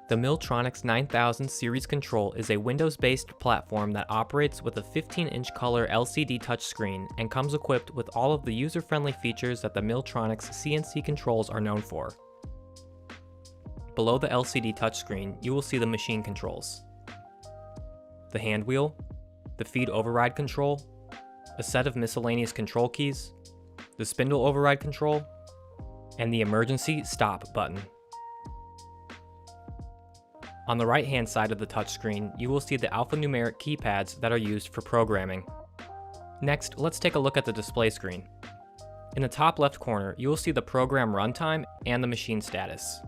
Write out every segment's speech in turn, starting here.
The Milltronics 9000 series control is a Windows-based platform that operates with a 15-inch color LCD touchscreen and comes equipped with all of the user-friendly features that the Milltronics CNC controls are known for. Below the LCD touchscreen, you will see the machine controls: the hand wheel, the feed override control, a set of miscellaneous control keys, the spindle override control, and the emergency stop button. On the right-hand side of the touchscreen, you will see the alphanumeric keypads that are used for programming. Next, let's take a look at the display screen. In the top left corner, you will see the program runtime and the machine status.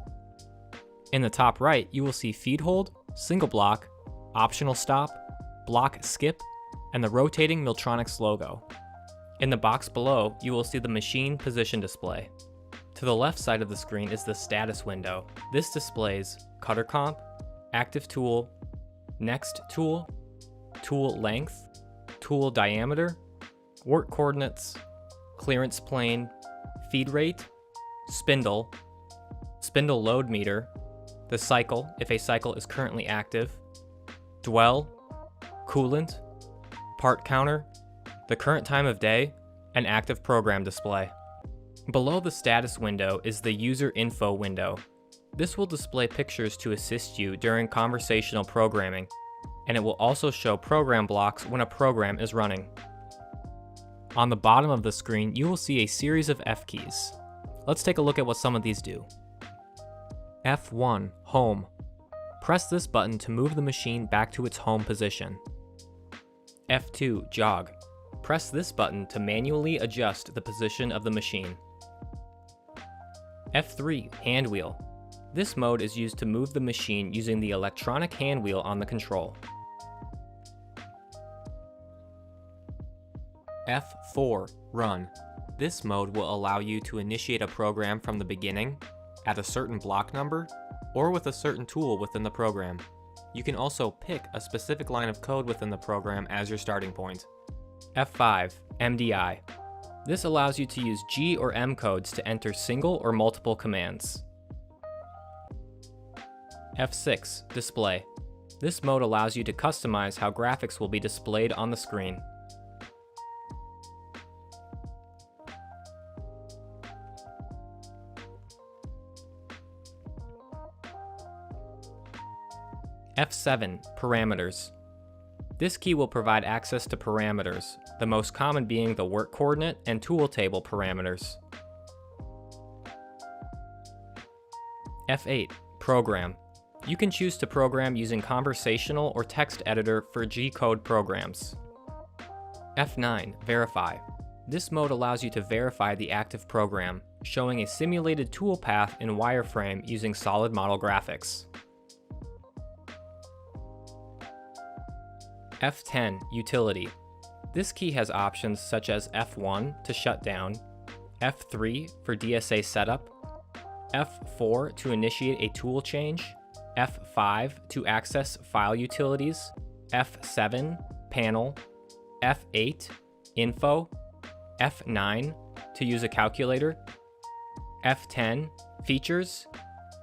In the top right, you will see feed hold, single block, optional stop, block skip, and the rotating Milltronics logo. In the box below, you will see the machine position display. To the left side of the screen is the status window. This displays cutter comp, active tool, next tool, tool length, tool diameter, work coordinates, clearance plane, feed rate, spindle, spindle load meter, the cycle if a cycle is currently active, dwell, coolant, part counter, the current time of day, and active program display. Below the status window is the user info window. This will display pictures to assist you during conversational programming, and it will also show program blocks when a program is running. On the bottom of the screen, you will see a series of F keys. Let's take a look at what some of these do. F1, Home. Press this button to move the machine back to its home position. F2, Jog. Press this button to manually adjust the position of the machine. F3, Hand Wheel. This mode is used to move the machine using the electronic hand wheel on the control. F4, Run. This mode will allow you to initiate a program from the beginning, at a certain block number, or with a certain tool within the program. You can also pick a specific line of code within the program as your starting point. F5, MDI. This allows you to use G or M codes to enter single or multiple commands. F6, Display. This mode allows you to customize how graphics will be displayed on the screen. F7, Parameters. This key will provide access to parameters, the most common being the work coordinate and tool table parameters. F8, Program. You can choose to program using conversational or text editor for G-code programs. F9, Verify. This mode allows you to verify the active program, showing a simulated tool path in wireframe using solid model graphics. F10, Utility. This key has options such as F1 to shut down, F3 for DSA setup, F4 to initiate a tool change, F5 to access file utilities, F7, Panel, F8, Info, F9 to use a calculator, F10, Features,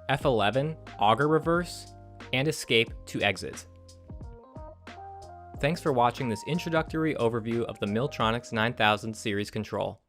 F11, Auger Reverse, and Escape to exit. Thanks for watching this introductory overview of the Milltronics 9000 series control.